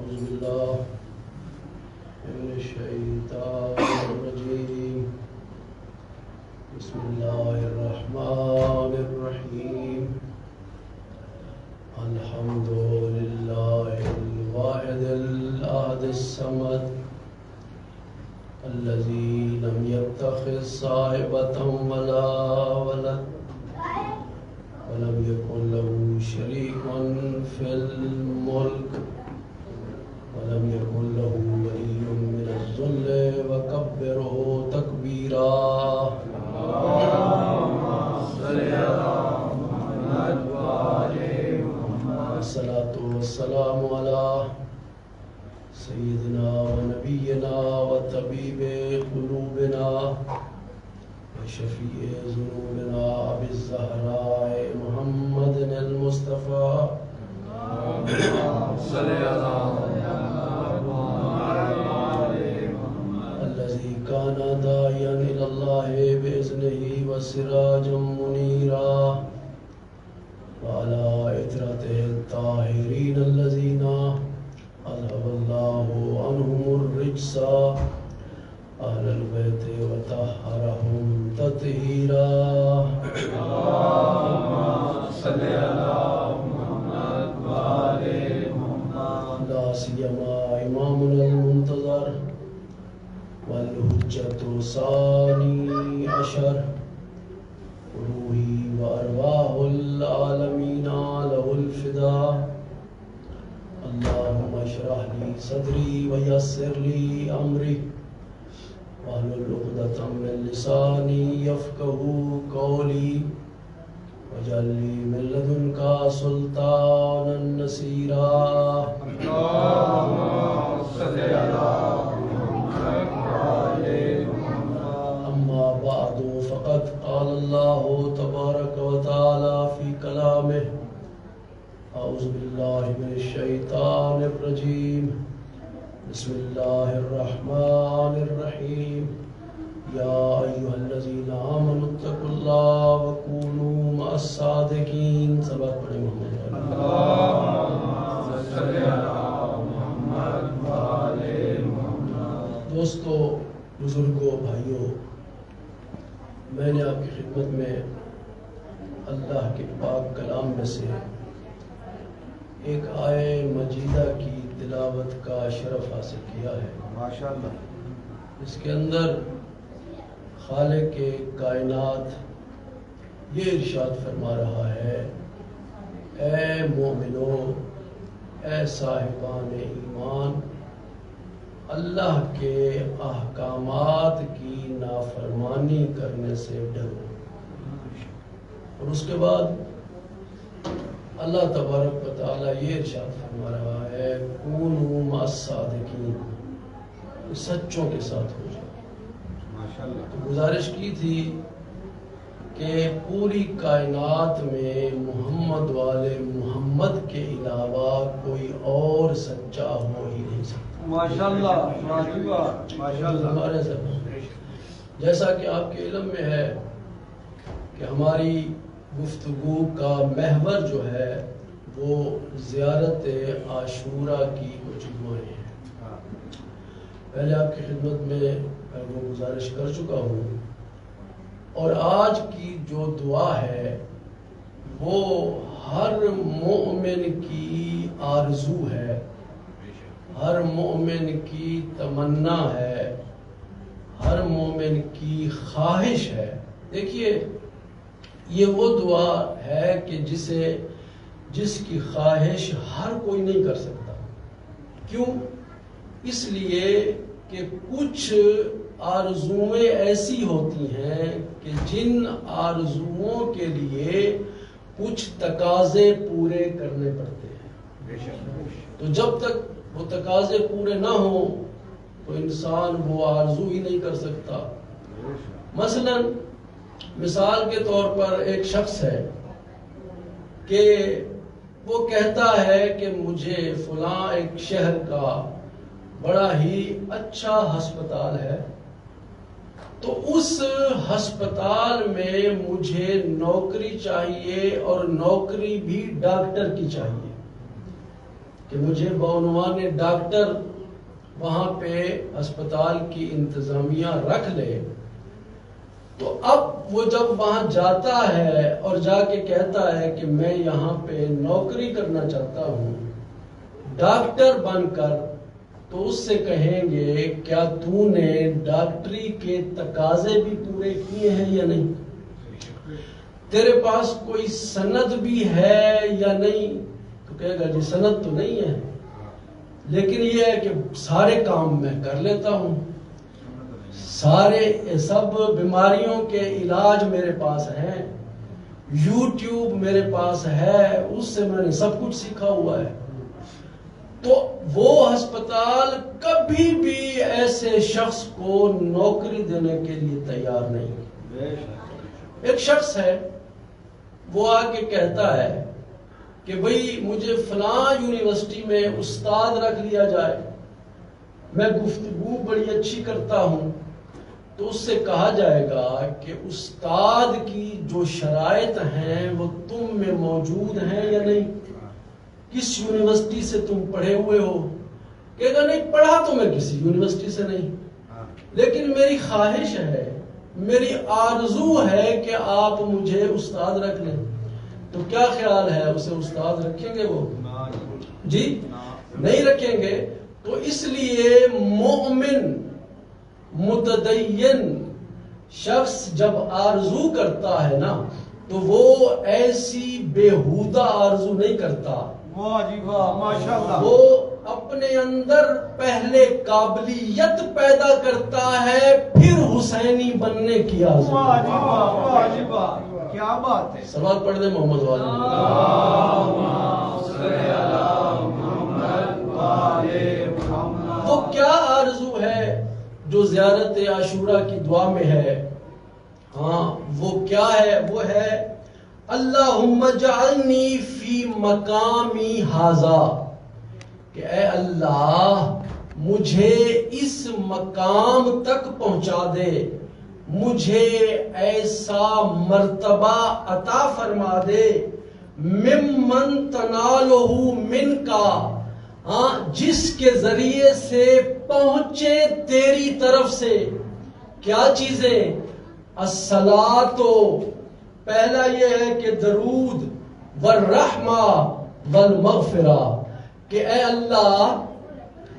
أعوذ بالله من الشيطان الرجيم بسم الله الرحمن الرحيم الحمد لله الواحد الأحد الصمد الذي لم يتخذ صاحبة ولا ولد ولم يكن له شريك في الملك ولم يكن له ولي من الذل وكبره تكبيرا. اللهم صل على محمد وآل محمد. الصلاة والسلام على سيدنا ونبينا وطبيب قلوبنا وشفيع ذنوبنا أبي الزهراء محمد المصطفى. صل على محمد الذي كان داعيا إلى الله بإذنه وسراجا منيرا وعلى إترته الطاهرين الذين أذهب الله عنهم الرجس أهل البيت وطهرهم تطهيرا. اللهم صل على محمد وآل محمد. لا سيما إمامنا المنتظر والحجة ثاني عشر روحي وأرواح العالمين له الفداء. اللهم اشرح لي صدري ويسر لي أمري واحلل عقدة من لساني يفقهوا قولي واجعل لي من لدنك سلطانا نصيرا. اللهم صل على محمد وآل محمد. أما بعد فقد قال الله تبارك وتعالى في كلامه أعوذ بالله من الشيطان الرجيم بسم الله الرحمن الرحيم يا أيها الذين آمنوا اتقوا الله وكونوا مع الصادقين. سبق پڑھیں محمد. اللهم صل على محمد وآل محمد. دوستو، بزرگوں، بھائیوں، میں نے آپ کی خدمت میں اللہ کے پاک کلام میں سے ایک آیے مجیدہ کی تلاوت کا شرف حاصل کیا ہے. ماشاءاللہ. اس کے اندر خالق کائنات یہ ارشاد فرما رہا ہے: اے مومنو، اے صاحبان ایمان، اللہ کے احکامات کی نافرمانی کرنے سے ڈرو. اور اس کے بعد اللہ تبارک و تعالیٰ یہ ارشاد فرما رہا ہے: کونوا مع الصادقین، سچوں کے ساتھ ہو جاؤ. تو گزارش کی تھی کہ پوری کائنات میں محمد والے محمد کے علاوہ کوئی اور سچا ہو ہی نہیں سکتا. ماشاءاللہ ماشاءاللہ. جیسا کہ آپ کے علم میں ہے کہ ہماری گفتگو کا محور جو ہے وہ زیارت عاشورہ کی کچھ دعائیں ہیں. پہلے آپ کی خدمت میں وہ گزارش کر چکا ہوں، اور آج کی جو دعا ہے وہ ہر مومن کی آرزو ہے، ہر مومن کی تمنا ہے، ہر مومن کی خواہش ہے. دیکھیے، یہ وہ دعا ہے کہ جس کی خواہش ہر کوئی نہیں کر سکتا. کیوں؟ اس لیے کہ کچھ آرزویں ایسی ہوتی ہیں کہ جن آرزوؤں کے لیے کچھ تقاضے پورے کرنے پڑتے ہیں. تو جب تک وہ تقاضے پورے نہ ہوں تو انسان وہ آرزو ہی نہیں کر سکتا. مثال کے طور پر ایک شخص ہے کہ وہ کہتا ہے کہ مجھے فلاں ایک شہر کا بڑا ہی اچھا ہسپتال ہے، تو اس ہسپتال میں مجھے نوکری چاہیے، اور نوکری بھی ڈاکٹر کی چاہیے. کہ مجھے بعنوان ڈاکٹر وہاں پہ ہسپتال کی انتظامیہ رکھ لے، تو اب وہ جب وہاں جاتا ہے اور جا کے کہتا ہے کہ میں یہاں پہ نوکری کرنا چاہتا ہوں ڈاکٹر بن کر، تو اس سے کہیں گے کیا تو نے ڈاکٹری کے تقاضے بھی پورے کیے ہیں یا نہیں؟ تیرے پاس کوئی سند بھی ہے یا نہیں؟ تو کہے گا جی سند تو نہیں ہے، لیکن یہ ہے کہ سارے کام میں کر لیتا ہوں، سارے سب بیماریوں کے علاج میرے پاس ہیں، یوٹیوب میرے پاس ہے، اس سے میں نے سب کچھ سیکھا ہوا ہے۔ تو وہ ہسپتال کبھی بھی ایسے شخص کو نوکری دینے کے لیے تیار نہیں۔ ایک شخص ہے وہ آ کے کہتا ہے کہ بھئی مجھے فلاں یونیورسٹی میں استاد رکھ لیا جائے، میں گفتگو بڑی اچھی کرتا ہوں، تو اس سے کہا جائے گا کہ استاد کی جو شرائط ہیں وہ تم میں موجود ہیں یا نہیں؟ کس یونیورسٹی سے تم پڑھے ہوئے ہو؟ کہے گا نہیں پڑھا تو میں کسی یونیورسٹی سے نہیں، لیکن میری خواہش ہے، میری آرزو ہے کہ آپ مجھے استاد رکھ لیں۔ تو کیا خیال ہے اسے استاد رکھیں گے وہ؟ جی نہیں رکھیں گے۔ تو اس لیے مومن متدین شخص جب آرزو کرتا ہے نا تو وہ ایسی بیہودہ آرزو نہیں کرتا، وہ اپنے اندر پہلے قابلیت پیدا کرتا ہے، پھر حسینی بننے کی آرزو۔ کیا بات ہے! صلوات پڑھ دیں محمد والے۔ وہ کیا آرزو ہے جو زیارت عاشورہ کی دعا میں ہے؟ ہاں وہ کیا ہے؟ وہ ہے اللہم اجعلنی فی مقامی ھذا، کہ اے اللہ مجھے اس مقام تک پہنچا دے، مجھے ایسا مرتبہ عطا فرما دے، ممن تنالہ من کا، جس کے ذریعے سے پہنچے تیری طرف سے۔ کیا چیزیں؟ الصلاۃ، پہلا یہ ہے کہ درود، والرحمہ والمغفرہ، کہ اے اللہ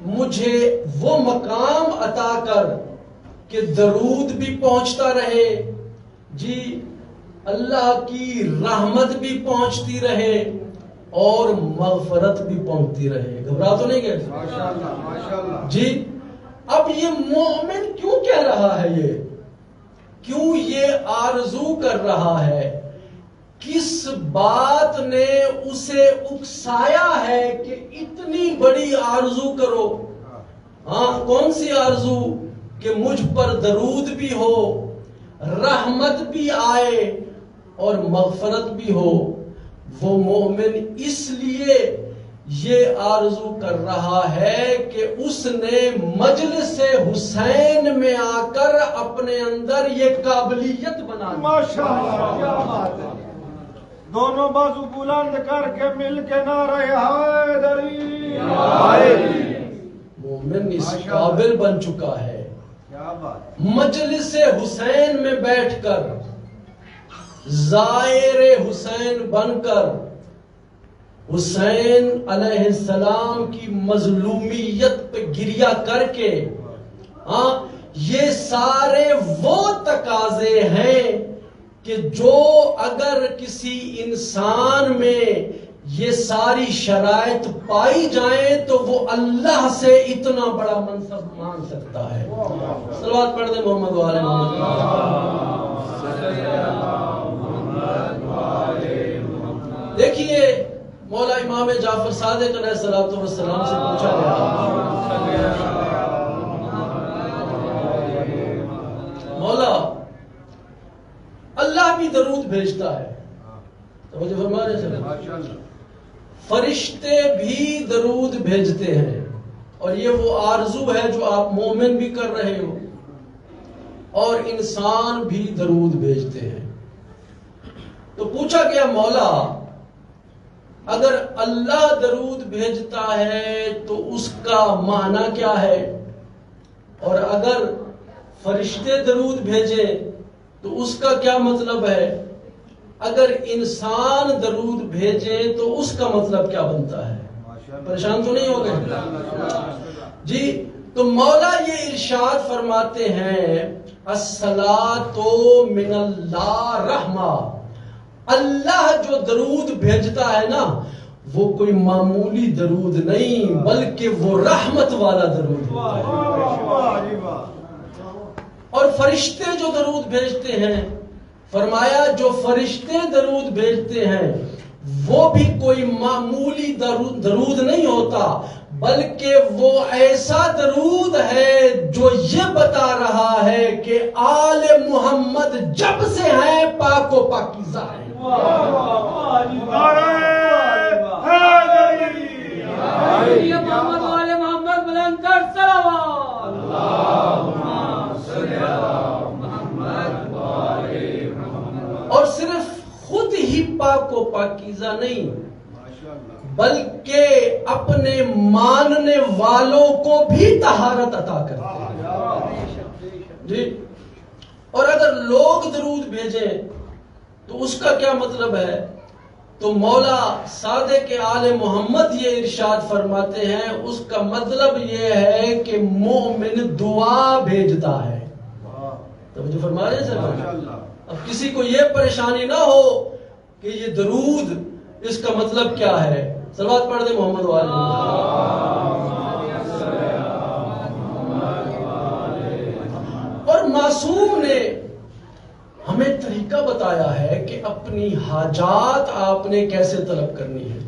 مجھے وہ مقام عطا کر کہ درود بھی پہنچتا رہے، جی اللہ کی رحمت بھی پہنچتی رہے اور مغفرت بھی پہنچتی رہے۔ گھبرا تو نہیں گئے؟ ماشاءاللہ۔ جی اب یہ مومن کیوں کہہ رہا ہے، یہ کیوں یہ آرزو کر رہا ہے؟ کس بات نے اسے اکسایا ہے کہ اتنی بڑی آرزو کرو؟ کون سی آرزو؟ کہ مجھ پر درود بھی ہو، رحمت بھی آئے اور مغفرت بھی ہو۔ وہ مومن اس لیے یہ آرزو کر رہا ہے کہ اس نے مجلس حسین میں آ کر اپنے اندر یہ قابلیت بنا لی۔ ماشاءاللہ، کیا بات ہے! دونوں بازو بلند کر کے مل کے نعرہ حیدری، مومن اس قابل بن چکا ہے مجلس حسین میں بیٹھ کر، زائر حسین بن کر، حسین علیہ السلام کی مظلومیت پہ گریہ کر کے، یہ سارے وہ تقاضے ہیں کہ جو اگر کسی انسان میں یہ ساری شرائط پائی جائیں تو وہ اللہ سے اتنا بڑا منصب مانگ سکتا ہے۔ صلوات پڑھ دیں محمد والے محمد۔ دیکھیے مولا امام جعفر صادق علیہ السلام سے پوچھا گیا، مولا اللہ بھی درود بھیجتا ہے، توجہ فرما رہے ہیں، فرشتے بھی درود بھیجتے ہیں، اور یہ وہ آرزو ہے جو آپ مومن بھی کر رہے ہو، اور انسان بھی درود بھیجتے ہیں۔ تو پوچھا گیا مولا اگر اللہ درود بھیجتا ہے تو اس کا معنی کیا ہے، اور اگر فرشتے درود بھیجیں تو اس کا کیا مطلب ہے، اگر انسان درود بھیجے تو اس کا مطلب کیا بنتا ہے؟ پریشان تو نہیں ہو گئے جی؟ تو مولا یہ ارشاد فرماتے ہیں الصلاۃ من اللہ رحمہ، اللہ جو درود بھیجتا ہے نا وہ کوئی معمولی درود نہیں بلکہ وہ رحمت والا درود ہے۔ اور فرشتے جو درود بھیجتے ہیں، فرمایا جو فرشتے درود بھیجتے ہیں وہ بھی کوئی معمولی درود نہیں ہوتا بلکہ وہ ایسا درود ہے جو یہ بتا رہا ہے کہ آل محمد جب سے ہیں پاک و پاکیزہ ہیں۔ محمد بلند کر صلوات۔ اور صرف خود ہی پاک و پاکیزہ نہیں بلکہ اپنے ماننے والوں کو بھی طہارت عطا کرتے ہیں جی۔ اور اگر لوگ درود بھیجیں تو اس کا کیا مطلب ہے؟ تو مولا صادق آل محمد یہ ارشاد فرماتے ہیں اس کا مطلب یہ ہے کہ مومن دعا بھیجتا ہے۔ توجہ فرما رہے ہیں سر؟ اب کسی کو یہ پریشانی نہ ہو کہ یہ درود اس کا مطلب کیا ہے، صلوات پڑھ دیں محمد والے۔ اور معصوم نے ہمیں طریقہ بتایا ہے کہ اپنی حاجات آپ نے کیسے طلب کرنی ہے۔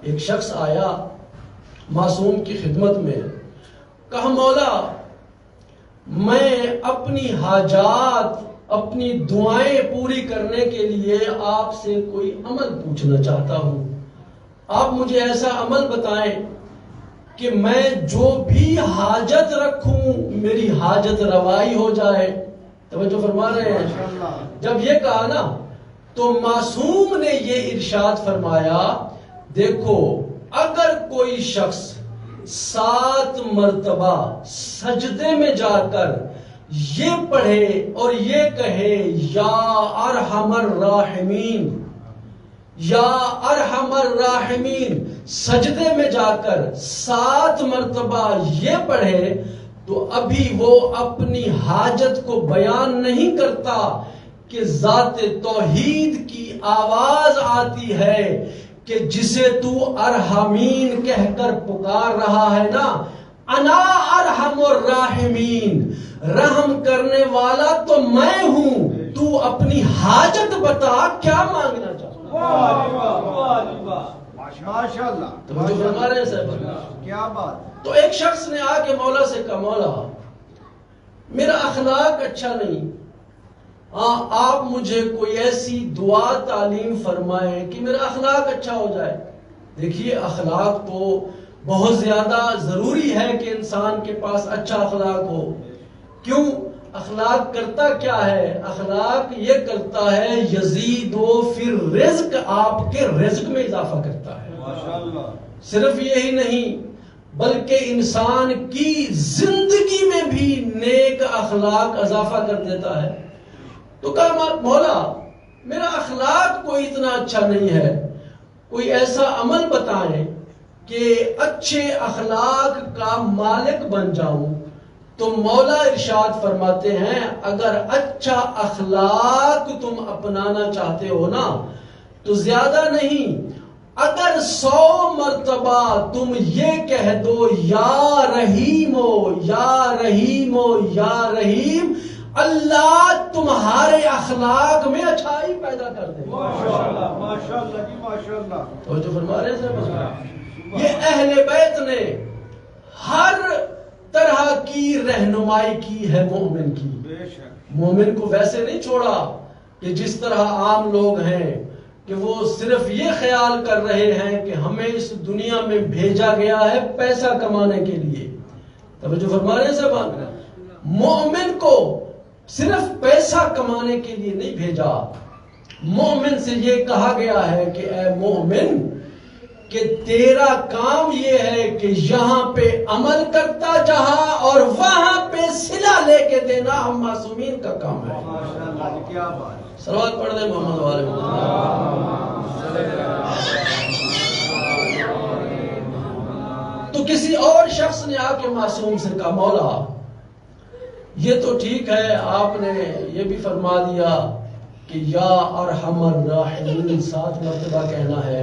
ایک شخص آیا معصوم کی خدمت میں، کہا مولا میں اپنی حاجات اپنی دعائیں پوری کرنے کے لیے آپ سے کوئی عمل پوچھنا چاہتا ہوں، آپ مجھے ایسا عمل بتائیں کہ میں جو بھی حاجت رکھوں میری حاجت روائی ہو جائے۔ توجہ فرما رہے ہیں؟ جب یہ کہا نا تو معصوم نے یہ ارشاد فرمایا دیکھو اگر کوئی شخص 7 مرتبہ سجدے میں جا کر یہ پڑھے اور یہ کہے یا ارحم الراحمین یا ارحم الراحمین، سجدے میں جا کر 7 مرتبہ یہ پڑھے تو ابھی وہ اپنی حاجت کو بیان نہیں کرتا کہ ذات توحید کی آواز آتی ہے کہ جسے تو ارحمین کہہ کر پکار رہا ہے نا، انا ارحم الراحمین، رحم کرنے والا تو میں ہوں، تو اپنی حاجت بتا کیا مانگنا چاہتا۔ ماشاءاللہ توجہ فرما رہے ہیں صاحب؟ کیا بات۔ تو ایک شخص نے آ کے مولا سے کہا مولا میرا اخلاق اچھا نہیں، آپ مجھے کوئی ایسی دعا تعلیم فرمائیں کہ میرا اخلاق اچھا ہو جائے۔ دیکھیے اخلاق تو بہت زیادہ ضروری ہے کہ انسان کے پاس اچھا اخلاق ہو۔ کیوں؟ اخلاق کرتا کیا ہے؟ اخلاق یہ کرتا ہے یزید و فی الرزق، آپ کے رزق میں اضافہ کرتا ہے۔ صرف یہی نہیں بلکہ انسان کی زندگی میں بھی نیک اخلاق اضافہ کر دیتا ہے۔ تو کہا مولا میرا اخلاق کوئی اتنا اچھا نہیں ہے، کوئی ایسا عمل بتائیں کہ اچھے اخلاق کا مالک بن جاؤں۔ تو مولا ارشاد فرماتے ہیں اگر اچھا اخلاق تم اپنانا چاہتے ہو نا تو زیادہ نہیں، اگر 100 مرتبہ تم یہ کہہ دو یا رحیم ہو یا رحیم ہو یا رحیم، اللہ تمہارے اخلاق میں اچھائی پیدا کر دے۔ ماشاءاللہ ماشاءاللہ جی ماشاءاللہ۔ توجہ فرما رہے ہیں؟ یہ اہل بیت نے ہر طرح کی رہنمائی کی ہے مومن کی۔ مومن کو ویسے نہیں چھوڑا کہ جس طرح عام لوگ ہیں کہ وہ صرف یہ خیال کر رہے ہیں کہ ہمیں اس دنیا میں بھیجا گیا ہے پیسہ کمانے کے لیے۔ توجہ فرما رہے ہیں صاحب؟ مومن کو صرف پیسہ کمانے کے لیے نہیں بھیجا مومن سے یہ کہا گیا ہے کہ اے مومن کہ تیرا کام یہ ہے کہ یہاں پہ عمل کرتا جہاں اور وہاں پہ صلہ لے کے دینا ہم معصومین کا کام ہے. صلوات پڑھ دیں محمد والے تو کسی اور شخص نے آ کے معصوم سے کہا مولا یہ تو ٹھیک ہے آپ نے یہ بھی فرما دیا کہ یا ارحم الراحمین 7 مرتبہ کہنا ہے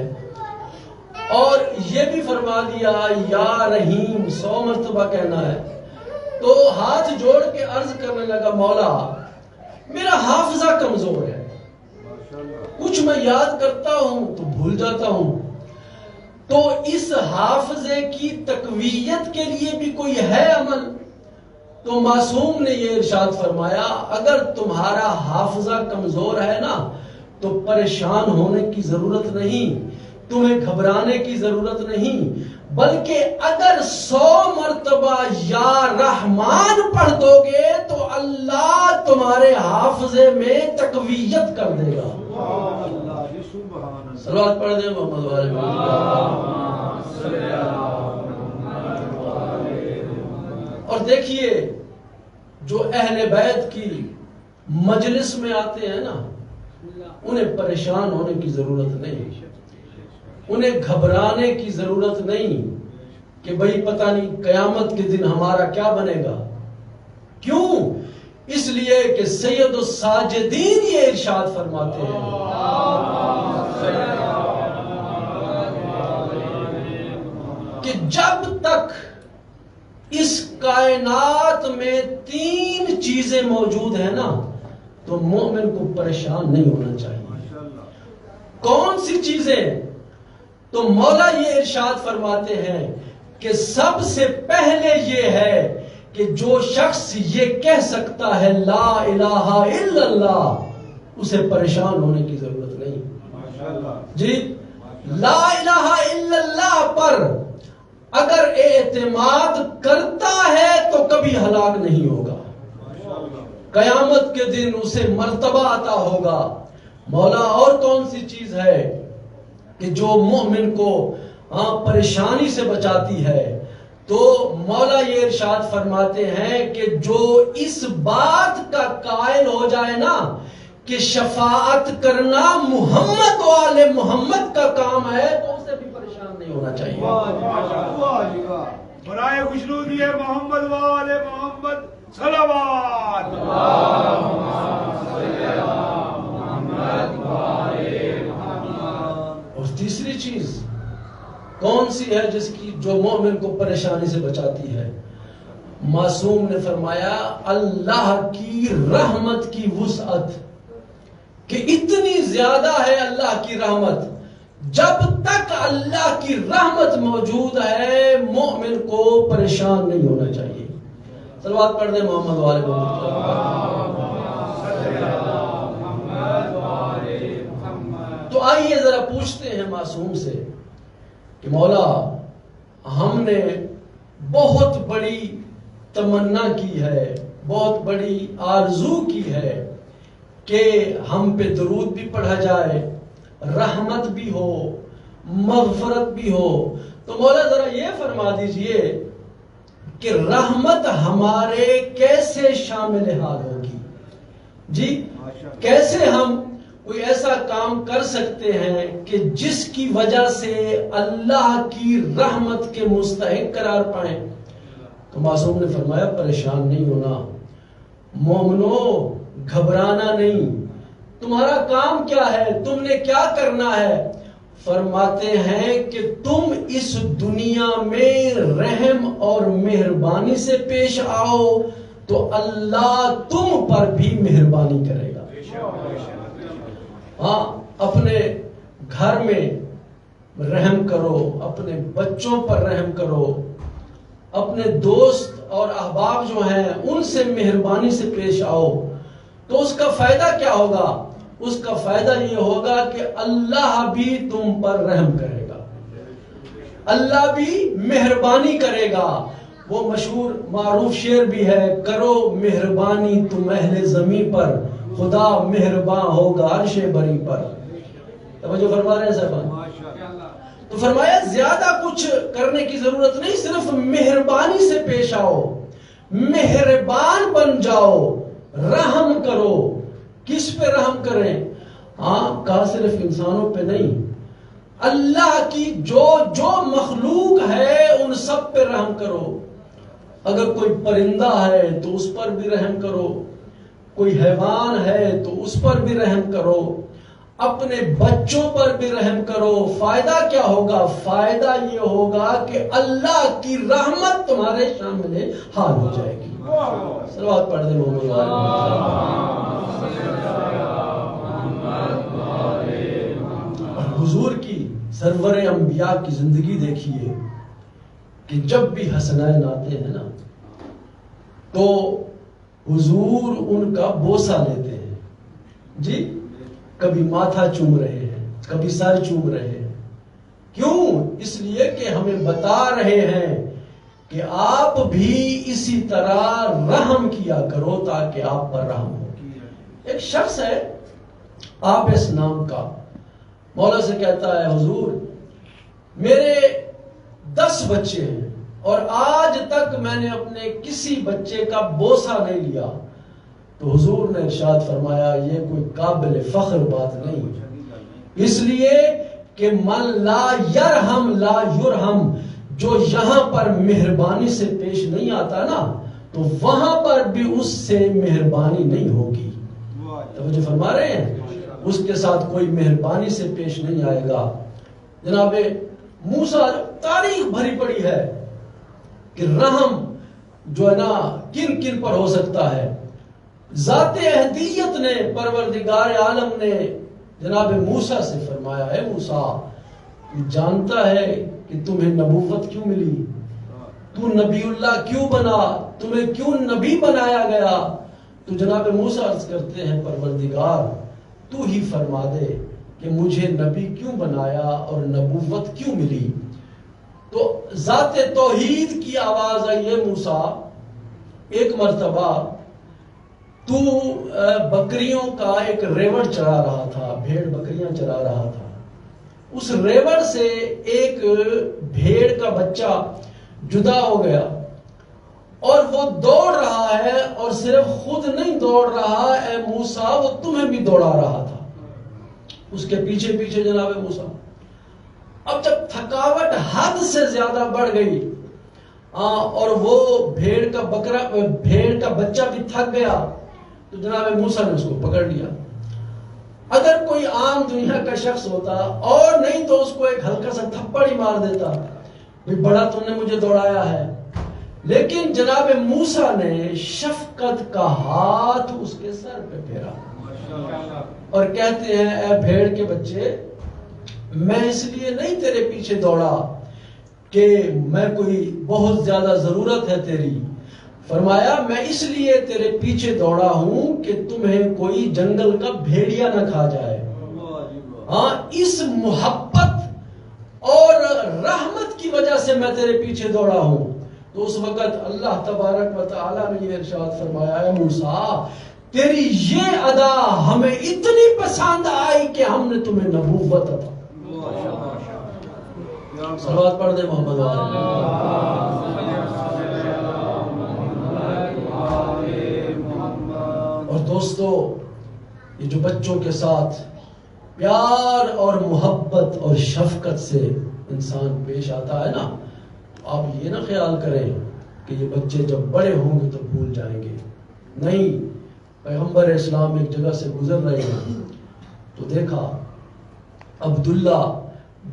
اور یہ بھی فرما دیا یا رحیم 100 مرتبہ کہنا ہے. تو ہاتھ جوڑ کے عرض کرنے لگا مولا میرا حافظہ کمزور ہے, کچھ میں یاد کرتا ہوں تو بھول جاتا ہوں, تو اس حافظے کی تقویت کے لیے بھی کوئی ہے عمل؟ تو معصوم نے یہ ارشاد فرمایا اگر تمہارا حافظہ کمزور ہے نا تو پریشان ہونے کی ضرورت نہیں, تمہیں گھبرانے کی ضرورت نہیں, بلکہ اگر 100 مرتبہ یا رحمان پڑھ دو گے تو اللہ تمہارے حافظے میں تقویت کر دے گا. صلوات پڑھ دیں محمد والے اور دیکھیے جو اہل بیت کی مجلس میں آتے ہیں نا انہیں پریشان ہونے کی ضرورت نہیں, انہیں گھبرانے کی ضرورت نہیں کہ بھئی پتہ نہیں قیامت کے دن ہمارا کیا بنے گا. کیوں؟ اس لیے کہ سید الساجدین یہ ارشاد فرماتے ہیں کہ جب تک اس کائنات میں 3 چیزیں موجود ہیں نا تو مومن کو پریشان نہیں ہونا چاہیے. کون سی چیزیں؟ تو مولا یہ ارشاد فرماتے ہیں کہ سب سے پہلے یہ ہے کہ جو شخص یہ کہہ سکتا ہے لا الہ الا اللہ اسے پریشان ہونے کی ضرورت نہیں. جی لا الہ الا اللہ پر اگر اعتماد کرتا ہے تو کبھی ہلاک نہیں ہوگا, قیامت کے دن اسے مرتبہ عطا ہوگا. مولا اور کون سی چیز ہے کہ جو مومن کو پریشانی سے بچاتی ہے؟ تو مولا یہ ارشاد فرماتے ہیں کہ جو اس بات کا قائل ہو جائے نا کہ شفاعت کرنا محمد و آل محمد کا کام ہے تو اسے بھی پریشان نہیں ہونا چاہیے. برائے خوشنودی ہے محمد و آل محمد صلوات. اور تیسری چیز کون سی ہے جس کی جو مومن کو پریشانی سے بچاتی ہے؟ معصوم نے فرمایا اللہ کی رحمت کی وسعت, کہ اتنی زیادہ ہے اللہ کی رحمت, جب تک اللہ کی رحمت موجود ہے مومن کو پریشان نہیں ہونا چاہیے. صلوات پڑھ دیں محمد والے تو آئیے ذرا پوچھتے ہیں معصوم سے کہ مولا ہم نے بہت بڑی تمنا کی ہے, بہت بڑی آرزو کی ہے کہ ہم پہ درود بھی پڑھا جائے, رحمت بھی ہو, مغفرت بھی ہو, تو مولا ذرا یہ فرما دیجئے کہ رحمت ہمارے کیسے شامل حال ہوگی؟ جی کیسے ہم کوئی ایسا کام کر سکتے ہیں کہ جس کی وجہ سے اللہ کی رحمت کے مستحق قرار پائیں؟ تو معصوم نے فرمایا پریشان نہیں ہونا, مومنو گھبرانا نہیں, تمہارا کام کیا ہے, تم نے کیا کرنا ہے؟ فرماتے ہیں کہ تم اس دنیا میں رحم اور مہربانی سے پیش آؤ تو اللہ تم پر بھی مہربانی کرے گا. ہاں اپنے گھر میں رحم کرو, اپنے بچوں پر رحم کرو, اپنے دوست اور احباب جو ہیں ان سے مہربانی سے پیش آؤ, تو اس کا فائدہ کیا ہوگا؟ اس کا فائدہ یہ ہوگا کہ اللہ بھی تم پر رحم کرے گا, اللہ بھی مہربانی کرے گا. وہ مشہور معروف شعر بھی ہے, کرو مہربانی تم اہل زمین پر خدا مہربان ہوگا عرش بری پر. توجہ فرما رہے ہیں صاحب. تو فرمایا زیادہ کچھ کرنے کی ضرورت نہیں، صرف مہربانی سے پیش آؤ، مہربان بن جاؤ، رحم کرو. کس پہ رحم کریں؟ ہاں، کہا صرف انسانوں پہ نہیں، اللہ کی جو مخلوق ہے ان سب پہ رحم کرو. اگر کوئی پرندہ ہے تو اس پر بھی رحم کرو، کوئی حیوان ہے تو اس پر بھی رحم کرو، اپنے بچوں پر بھی رحم کرو. فائدہ کیا ہوگا؟ فائدہ یہ ہوگا کہ اللہ کی رحمت تمہارے شامل حال ہو جائے گی. صلوات پڑھ دیں محمد اور حضور کی سرور انبیاء کی زندگی دیکھیے کہ جب بھی حسنین آتے ہیں نا تو حضور ان کا بوسہ لیتے ہیں. جی، کبھی ماتھا چوم رہے ہیں، کبھی سر چوم رہے ہیں. کیوں؟ اس لیے کہ ہمیں بتا رہے ہیں کہ آپ بھی اسی طرح رحم کیا کرو تاکہ آپ پر رحم ہو. ایک شخص ہے آبس نام کا، مولا سے کہتا ہے حضور میرے 10 بچے ہیں اور آج تک میں نے اپنے کسی بچے کا بوسہ نہیں لیا. تو حضور نے ارشاد فرمایا یہ کوئی قابل فخر بات نہیں، اس لیے کہ من لا یرحم لا یرحم، جو یہاں پر مہربانی سے پیش نہیں آتا نا تو وہاں پر بھی اس سے مہربانی نہیں ہوگی. توجہ فرما رہے ہیں؟ اس کے ساتھ کوئی مہربانی سے پیش نہیں آئے گا. جناب موسیٰ، تاریخ بھری پڑی ہے کہ رحم جو ہے نا کن کن پر ہو سکتا ہے. ذات احدیت نے، پروردگار عالم نے جناب موسیٰ سے فرمایا ہے موسیٰ تو جانتا ہے کہ تمہیں نبوت کیوں ملی، تو نبی اللہ کیوں بنا، تمہیں کیوں نبی بنایا گیا؟ تو جناب موسیٰ عرض کرتے ہیں پروردگار تو ہی فرما دے کہ مجھے نبی کیوں بنایا اور نبوت کیوں ملی. تو ذات توحید کی آواز آئی ہے موسیٰ ایک مرتبہ تو بکریوں کا ایک ریوڑ چرا رہا تھا، بھیڑ بکریاں چرا رہا تھا. اس ریوڑ سے ایک بھیڑ کا بچہ جدا ہو گیا اور وہ دوڑ رہا ہے، اور صرف خود نہیں دوڑ رہا اے موسیٰ، وہ تمہیں بھی دوڑا رہا تھا اس کے پیچھے پیچھے جناب موسیٰ. اب جب تھکاوٹ حد سے زیادہ بڑھ گئی اور وہ بھیڑ کا بچہ بھی تھک گیا تو جناب موسیٰ نے اس کو پکڑ لیا. اگر کوئی عام دنیا کا شخص ہوتا اور نہیں تو اس کو ایک ہلکا سا تھپڑ ہی مار دیتا، بڑا تم نے مجھے دوڑایا ہے. لیکن جناب موسیٰ نے شفقت کا ہاتھ اس کے سر پہ پھیرا اور کہتے ہیں اے بھیڑ کے بچے، میں اس لیے نہیں تیرے پیچھے دوڑا کہ میں کوئی بہت زیادہ ضرورت ہے تیری. فرمایا میں اس لیے تیرے پیچھے دوڑا ہوں کہ تمہیں کوئی جنگل کا بھیڑیا نہ کھا جائے. ہاں، اس محبت اور رحمت کی وجہ سے میں تیرے پیچھے دوڑا ہوں. تو اس وقت اللہ تبارک و تعالیٰ نے یہ ارشاد فرمایا ہے موسیٰ تیری یہ ادا ہمیں اتنی پسند آئی کہ ہم نے تمہیں نبوت عطا. صلوات پڑھ دے محمد اور دوستو، یہ جو بچوں کے ساتھ پیار اور محبت اور شفقت سے انسان پیش آتا ہے نا، آپ یہ نہ خیال کریں کہ یہ بچے جب بڑے ہوں گے تو بھول جائیں گے. نہیں، پیغمبر اسلام ایک جگہ سے گزر رہے ہیں تو دیکھا عبداللہ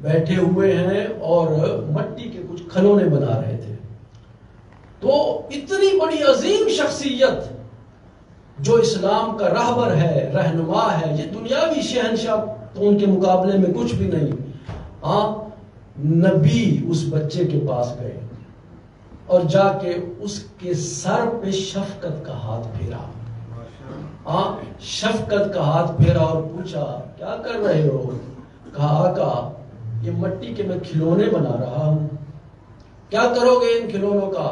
بیٹھے ہوئے ہیں اور مٹی کے کچھ کھلونے بنا رہے تھے. تو اتنی بڑی عظیم شخصیت جو اسلام کا راہبر ہے، رہنما ہے، یہ دنیاوی شہنشاہ تو ان کے مقابلے میں کچھ بھی نہیں. ہاں، نبی اس بچے کے پاس گئے اور جا کے اس کے سر پہ شفقت کا ہاتھ پھیرا. ہاں، شفقت کا ہاتھ پھیرا اور پوچھا کیا کر رہے ہو؟ کہا آقا یہ مٹی کے میں کھلونے بنا رہا ہوں. کیا کرو گے ان کھلونوں کا؟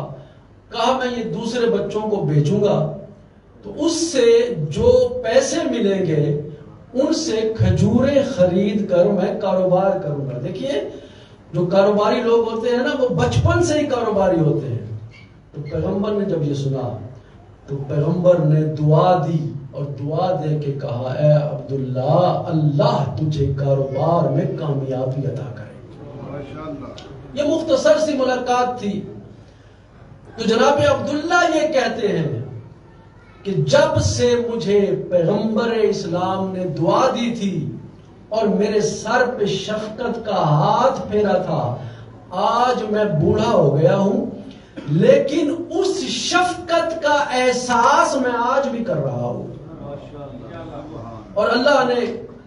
کہا میں یہ دوسرے بچوں کو بیچوں گا تو اس سے جو پیسے ملیں گے ان سے کھجوریں خرید کر میں کاروبار کروں گا. دیکھیے جو کاروباری لوگ ہوتے ہیں نا وہ بچپن سے ہی کاروباری ہوتے ہیں. تو پیغمبر نے جب یہ سنا تو پیغمبر نے دعا دی اور دعا دے کے کہا اے عبداللہ اللہ تجھے کاروبار میں کامیابی عطا کرے. یہ مختصر سی ملاقات تھی. تو جناب عبداللہ یہ کہتے ہیں کہ جب سے مجھے پیغمبر اسلام نے دعا دی تھی اور میرے سر پہ شفقت کا ہاتھ پھیرا تھا، آج میں بوڑھا ہو گیا ہوں لیکن اس شفقت کا احساس میں آج بھی کر رہا ہوں. اور اللہ نے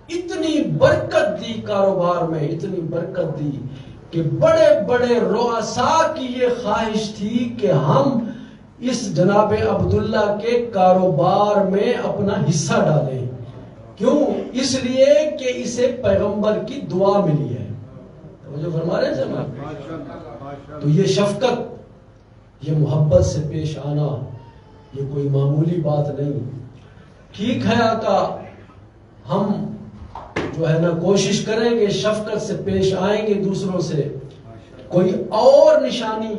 اتنی برکت دی کاروبار میں، اتنی برکت دی کہ بڑے بڑے رؤساء کی یہ خواہش تھی کہ ہم اس جناب عبداللہ کے کاروبار میں اپنا حصہ ڈالیں. کیوں؟ اس لیے کہ اسے پیغمبر کی دعا ملی ہے. جو فرما رہے ہیں جناب، تو یہ شفقت، یہ محبت سے پیش آنا یہ کوئی معمولی بات نہیں. ٹھیک ہے آقا، ہم جو ہے نا کوشش کریں گے، شفقت سے پیش آئیں گے دوسروں سے. کوئی اور نشانی،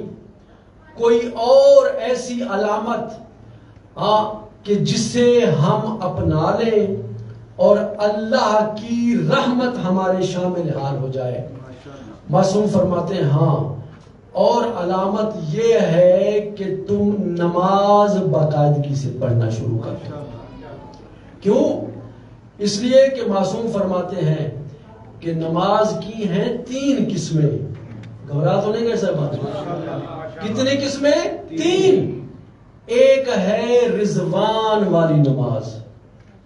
کوئی اور ایسی علامت کہ جسے ہم اپنا لیں اور اللہ کی رحمت ہمارے شامل حال ہو جائے. معصوم فرماتے ہیں ہاں، اور علامت یہ ہے کہ تم نماز باقاعدگی سے پڑھنا شروع کر دو. کیوں؟ اس لیے کہ معصوم فرماتے ہیں کہ نماز کی ہیں 3 قسمیں. گھبرا تو نہیں گئے صاحب؟ کتنی قسمیں؟ 3. ایک ہے رضوان والی نماز.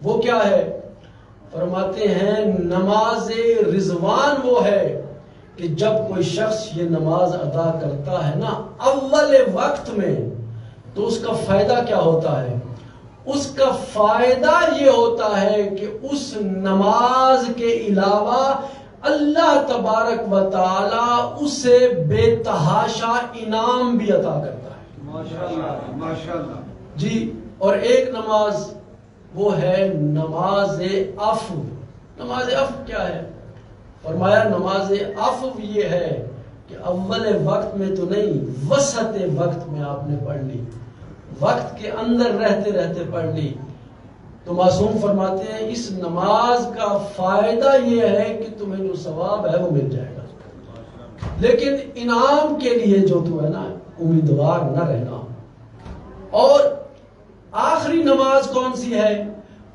وہ کیا ہے؟ فرماتے ہیں نماز رضوان وہ ہے کہ جب کوئی شخص یہ نماز ادا کرتا ہے نا اول وقت میں، تو اس کا فائدہ کیا ہوتا ہے؟ اس کا فائدہ یہ ہوتا ہے کہ اس نماز کے علاوہ اللہ تبارک و تعالی اسے بے تحاشا انعام بھی عطا کرتا ہے. ماشاءاللہ جی. اور ایک نماز وہ ہے نماز عفو. نماز عفو کیا ہے؟ فرمایا نماز عفو یہ ہے کہ اول وقت میں تو نہیں، وسط وقت میں آپ نے پڑھ لی، وقت کے اندر رہتے رہتے پڑھ لی. تو معصوم فرماتے ہیں اس نماز کا فائدہ یہ ہے کہ تمہیں جو ثواب ہے وہ مل جائے گا، لیکن انعام کے لیے جو تو ہے نا امیدوار نہ رہنا. اور آخری نماز کون سی ہے؟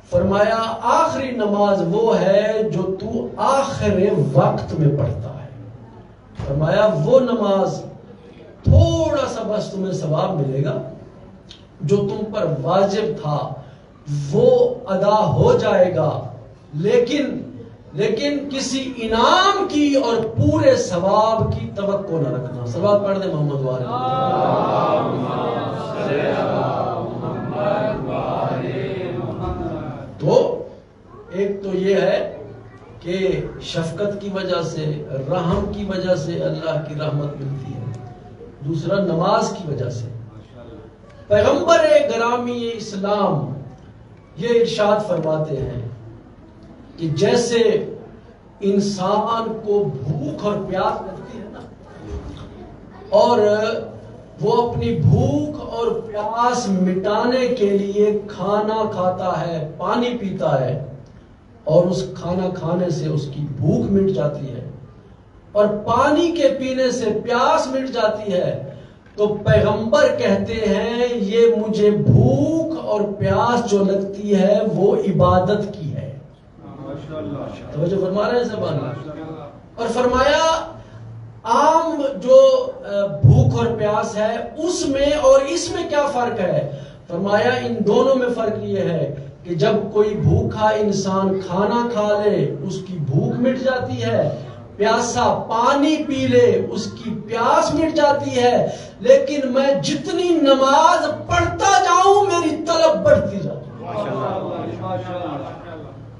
فرمایا آخری نماز وہ ہے جو تو آخر وقت میں پڑھتا ہے. فرمایا وہ نماز تھوڑا سا بس تمہیں ثواب ملے گا، جو تم پر واجب تھا وہ ادا ہو جائے گا، لیکن کسی انعام کی اور پورے ثواب کی توقع نہ رکھنا. صلوات پڑھ دیں محمد والے. تو ایک تو یہ ہے کہ شفقت کی وجہ سے، رحم کی وجہ سے اللہ کی رحمت ملتی ہے. دوسرا نماز کی وجہ سے. پیغمبر گرامی اسلام یہ ارشاد فرماتے ہیں کہ جیسے انسان کو بھوک اور پیاس لگتی ہے نا، اور وہ اپنی بھوک اور پیاس مٹانے کے لیے کھانا کھاتا ہے، پانی پیتا ہے، اور اس کھانا کھانے سے اس کی بھوک مٹ جاتی ہے اور پانی کے پینے سے پیاس مٹ جاتی ہے، تو پیغمبر کہتے ہیں یہ مجھے بھوک اور پیاس جو لگتی ہے وہ عبادت کی ہے. توجہ فرما رہے ہیں زبان. اور فرمایا عام جو بھوک اور پیاس ہے اس میں اور اس میں کیا فرق ہے؟ فرمایا ان دونوں میں فرق یہ ہے کہ جب کوئی بھوکا انسان کھانا کھا لے اس کی بھوک مٹ جاتی ہے، پیاسا پانی پی لے اس کی پیاس مٹ جاتی ہے، لیکن میں جتنی نماز پڑھتا جاؤں میری طلب بڑھتی جاتی ہے.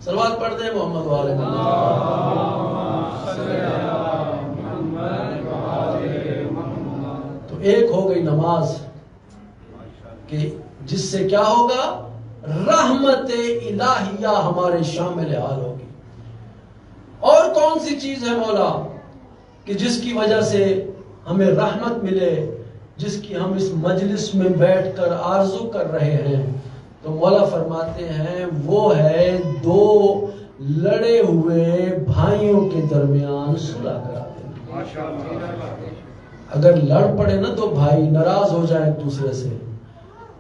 صلوات پڑھ دیں محمد والے. تو ایک ہو گئی نماز کہ جس سے کیا ہوگا؟ رحمت الہیہ ہمارے شامل حال ہوگی۔ اور کون سی چیز ہے مولا کہ جس کی وجہ سے ہمیں رحمت ملے، جس کی ہم اس مجلس میں بیٹھ کر آرزو کر رہے ہیں؟ تو مولا فرماتے ہیں وہ ہے دو لڑے ہوئے بھائیوں کے درمیان صلح کرا دینا۔ اگر لڑ پڑے نا تو بھائی ناراض ہو جائیں ایک دوسرے سے،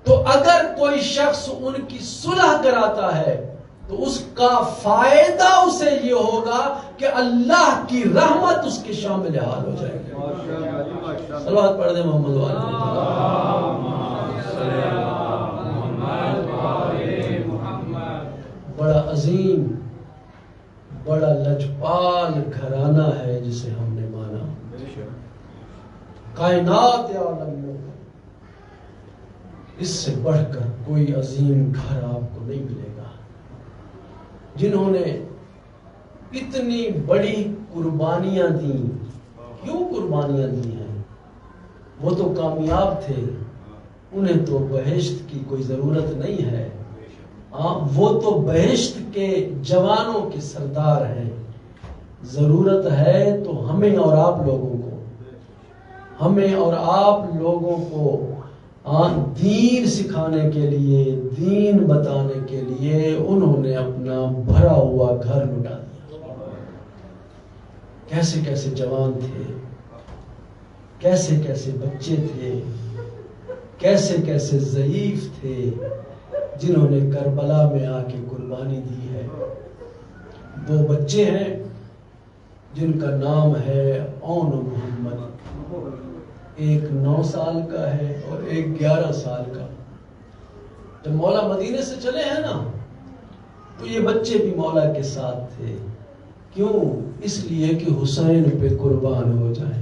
تو اگر کوئی شخص ان کی صلح کراتا ہے تو اس کا فائدہ اسے یہ ہوگا کہ اللہ کی رحمت اس کے شامل حال ہو جائے گی۔ صلوات پڑھ دیں محمد بڑا عظیم، بڑا لجپال گھرانہ ہے جسے ہم نے مانا۔ کائنات عالم میں اس سے بڑھ کر کوئی عظیم گھر آپ کو نہیں ملے گا، جنہوں نے اتنی بڑی قربانیاں دیں۔ کیوں قربانیاں دی ہیں؟ وہ تو کامیاب تھے، انہیں تو بہشت کی کوئی ضرورت نہیں ہے۔ وہ تو بہشت کے جوانوں کے سردار ہیں۔ ضرورت ہے تو ہمیں اور آپ لوگوں کو، ہمیں اور آپ لوگوں کو دین سکھانے کے لیے، دین بتانے کے لیے انہوں نے اپنا بھرا ہوا گھر لٹا دیا۔ کیسے کیسے جوان تھے، کیسے کیسے بچے تھے، کیسے کیسے ضعیف تھے، جنہوں نے کربلا میں آ کے قربانی دی ہے۔ دو بچے ہیں جن کا نام ہے اون و محمد، ایک 9 سال کا ہے اور ایک 11 سال کا۔ جب مولا مدینے سے چلے ہیں نا تو یہ بچے بھی مولا کے ساتھ تھے۔ کیوں؟ اس لیے کہ حسین پہ قربان ہو جائیں۔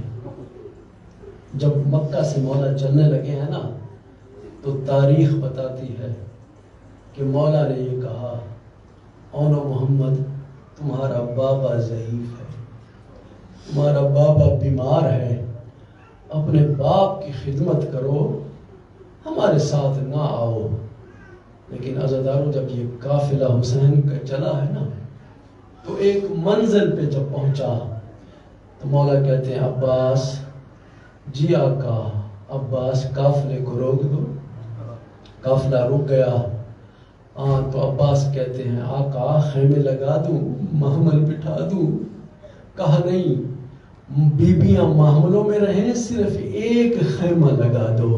جب مکہ سے مولا چلنے لگے ہیں نا تو تاریخ بتاتی ہے کہ مولا نے یہ کہا، اون و محمد تمہارا بابا ضعیف ہے، تمہارا بابا بیمار ہے، اپنے باپ کی خدمت کرو، ہمارے ساتھ نہ آؤ۔ لیکن عزادارو جب یہ قافلہ حسین کا چلا ہے نا تو ایک منزل پہ جب پہنچا تو مولا کہتے ہیں عباس، جی آقا، عباس قافلے کو روک دو۔ قافلہ رک گیا تو عباس کہتے ہیں آقا خیمے لگا دوں، محمل بٹھا دوں؟ کہا نہیں، بیبیاں محملوں میں رہیں، صرف ایک خیمہ لگا دو۔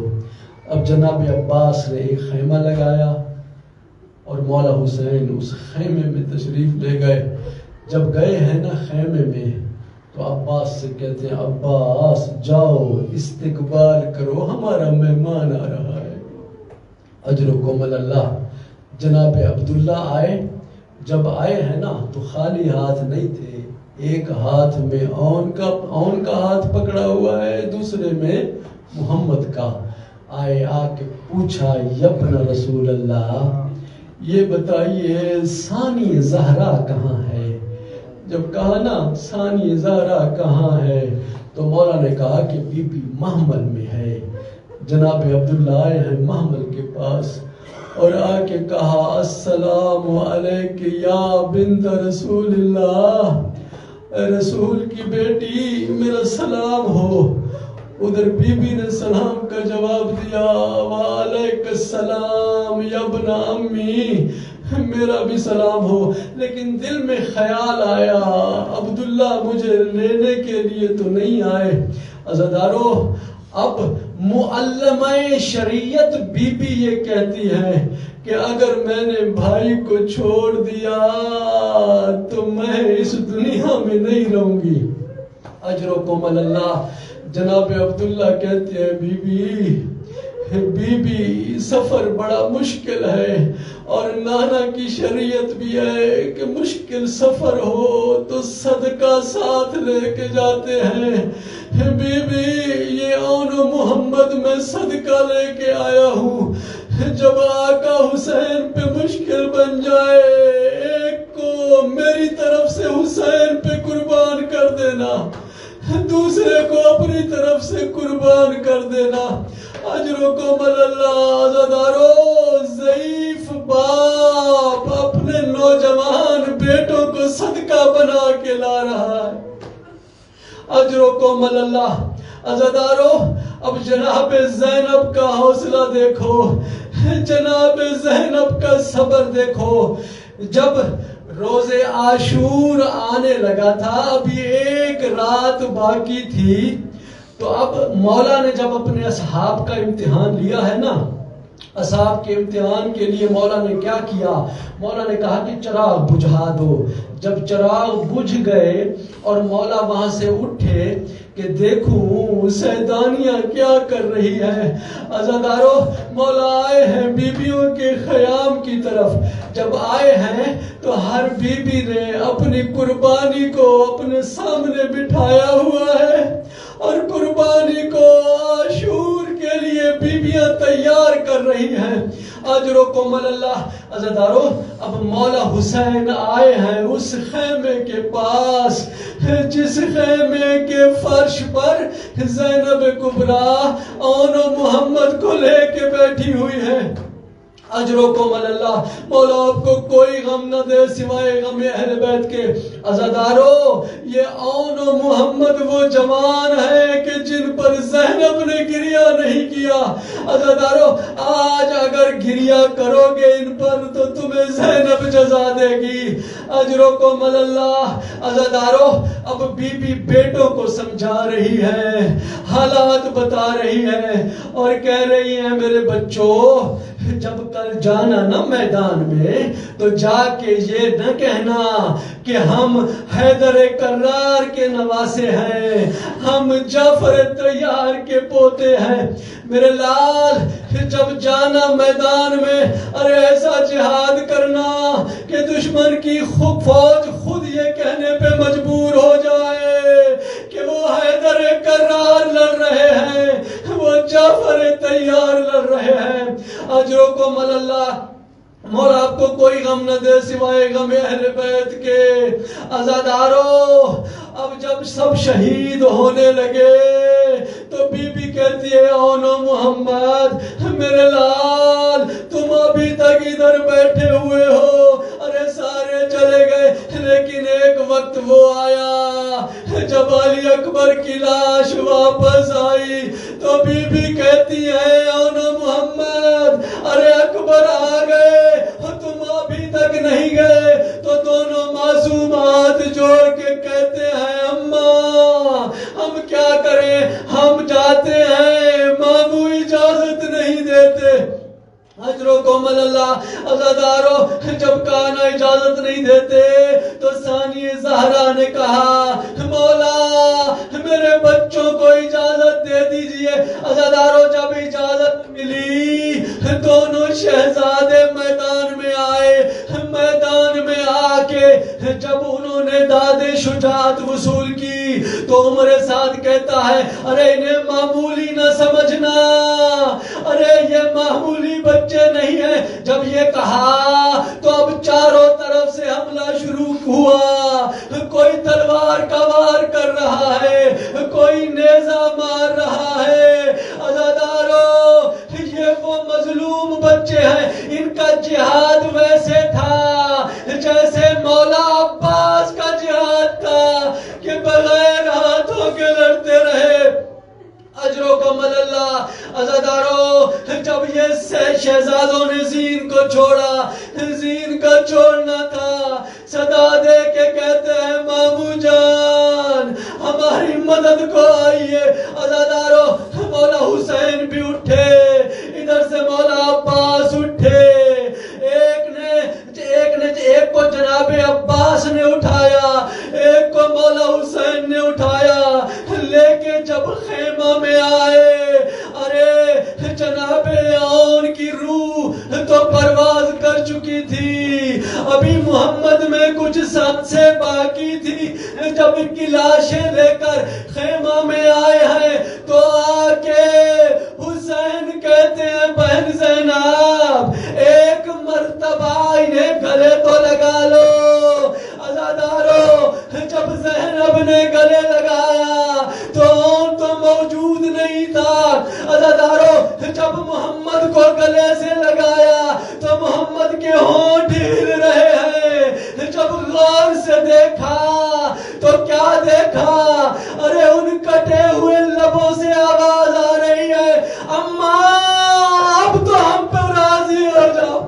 اب جناب عباس نے ایک خیمہ لگایا اور مولا حسین اس خیمے میں تشریف لے گئے۔ جب گئے ہیں نا خیمے میں تو عباس سے کہتے ہیں عباس جاؤ استقبال کرو، ہمارا مہمان آ رہا ہے۔ اجرکم اللہ۔ جناب عبداللہ آئے، جب آئے ہیں نا تو خالی ہاتھ نہیں تھے، ایک ہاتھ میں اون کا ہاتھ پکڑا ہوا ہے، دوسرے میں محمد کا۔ آئے آ کے پوچھا یبن رسول اللہ، یہ بتائیے ثانی زہرا کہاں ہے؟ جب کہا نا ثانی زہرا کہاں ہے تو مولا نے کہا کہ بی بی محمل میں ہے۔ جناب عبداللہ آئے ہیں محمل کے پاس اور آ کے کہا السلام علیک یا بنت رسول اللہ، رسول کی بیٹی میرا سلام ہو۔ ادھر بی بی نے سلام کا جواب دیا وعلیک السلام یا ابن امی، میرا بھی سلام ہو۔ لیکن دل میں خیال آیا عبداللہ مجھے لینے کے لیے تو نہیں آئے۔ عزادارو اب معلمہ شریعت بی بی یہ کہتی ہے کہ اگر میں نے بھائی کو چھوڑ دیا تو میں اس دنیا میں نہیں رہوں گی۔ اجرکم اللہ۔ جناب عبداللہ کہتے ہیں بی بی سفر بڑا مشکل ہے اور نانا کی شریعت بھی ہے کہ مشکل سفر ہو تو صدقہ ساتھ لے کے جاتے ہیں۔ بی بی یہ اون و محمد میں صدقہ لے کے آیا ہوں، جب آقا حسین پہ مشکل بن جائے ایک کو میری طرف سے حسین پہ قربان کر دینا، دوسرے کو اپنی طرف سے قربان کر دینا۔ اجرکم اللہ۔ عزادارو ضعیف باپ اپنے نوجوان بیٹوں کو صدقہ بنا کے لا رہا ہے. اجرکم اللہ. عزادارو اب جناب زینب کا حوصلہ دیکھو، جناب زینب کا صبر دیکھو. جب روز عاشور آنے لگا تھا، ابھی ایک رات باقی تھی، تو اب مولا نے جب اپنے اصحاب کا امتحان لیا ہے نا، اصحاب کے امتحان کے لیے مولا نے کیا کیا؟ مولا نے کہا کہ چراغ بجھا دو. جب چراغ بجھ گئے اور مولا وہاں سے اٹھے کہ دیکھوں سیدانیہ کیا کر رہی ہے. عزادارو مولا آئے ہیں بیبیوں کے خیام کی طرف. جب آئے ہیں تو ہر بیوی نے اپنی قربانی کو اپنے سامنے بٹھایا ہوا ہے، اور قربانی کو عاشور کے لیے بیویاں تیار کر رہی ہیں. اجرکم اللہ. عزادارو اب مولا حسین آئے ہیں اس خیمے کے پاس جس خیمے کے فرش پر زینب کبریٰ اون و محمد کو لے کے بیٹھی ہوئی ہے. اجرکم اللہ. مولا آپ کو کوئی غم نہ دے سوائے غم اہل بیت کے. عزادارو یہ اون و محمد وہ جوان ہے کہ جن پر زینب نے گریہ نہیں کیا. عزادارو آج اگر گریہ کرو گے ان پر تو تمہیں زینب جزا دے گی. اجرکم اللہ. عزادارو اب بی بی بیٹوں کو سمجھا رہی ہے، حالات بتا رہی ہے اور کہہ رہی ہیں میرے بچوں، جب کل جانا نا میدان میں تو جا کے یہ نہ کہنا کہ ہم حیدر کرار کے نواسے ہیں، ہم جعفر طیار کے پوتے ہیں. میرے لال جب جانا میدان میں ارے ایسا جہاد کرنا کہ دشمن کی فوج خود یہ کہنے پہ مجبور ہو جائے کہ وہ حیدر کرار لڑ رہے ہیں، وہ جعفر طیار لڑ رہے ہیں. اجرکم اللہ. مولا آپ کو کوئی غم نہ دے سوائے غم اہل بیت کے. عزادارو اب جب سب شہید ہونے لگے تو بی بی کہتی ہے اون و محمد میرے لال تم ابھی تک ادھر بیٹھے ہوئے ہو. ارے سارے چلے گئے لیکن ایک وقت وہ آیا جب علی اکبر کی لاش واپس آئی تو بی بی کہتی ہے اون و محمد ارے اکبر آ گئے تم ابھی تک نہیں گئے. تو دونوں معصوم ہاتھ جوڑ کے کہتے ہیں اماں ہم کیا کریں، ہم جاتے ہیں، ماموں اجازت نہیں دیتے. اجرکم اللہ. عزادارو جب کانا اجازت نہیں دیتے تو ثانی زہرا نے کہا مولا میرے بچوں کو اجازت دے دیجئے. عزادارو جب اجازت ملی دونوں شہزادے میدان میں آئے. میدان میں آ کے جب انہوں نے داد شجاعت وصول کی تو عمر سعد کہتا ہے ارے انہیں معمولی نہ سمجھنا، ارے یہ معمولی بچے نہیں ہیں. جب یہ کہا تو اب چاروں طرف سے حملہ شروع ہوا. کوئی تلوار کا وار کر رہا ہے، کوئی نیزہ مار رہا ہے. عزادارو یہ وہ مظلوم بچے ہیں، ان کا جہاد ویسے تھا جیسے مولا عباس کا جہاد تھا کہ بغیر ہاتھوں کے لڑتے رہے. اجرکم اللہ. عزادارو جب یہ شہزادوں نے زین کو چھوڑا، زین کا چھوڑنا تھا، صدا دے کے کہتے ہیں مامو جان ہماری مدد کو آئیے. عزادارو مولا حسین بھی اٹھے، ادھر سے مولا عباس اٹھے. ایک کو جناب عباس نے اٹھایا، ایک کو مولا حسین نے اٹھایا. لے کے جب خیمہ میں آئے ارے جناب اون کی روح تو پرواز کر چکی تھی، ابھی محمد میں کچھ سانسیں باقی تھی. جب ان کی لاشیں لے کر خیمہ میں آئے ہیں تو آ کے حسین کہتے ہیں بہن زینب ایک مرتبہ انہیں گلے تو لگا لو. عزادارو جب زینب نے گلے لگایا تو موجود نہیں تھا. عزادارو جب محمد کو گلے سے لگایا تو محمد کے ہونٹ ہل رہے ہیں. جب غور سے دیکھا تو کیا دیکھا؟ ارے ان کٹے ہوئے لبوں سے آواز آ رہی ہے، اماں اب تو ہم پہ راضی ہو جاؤ.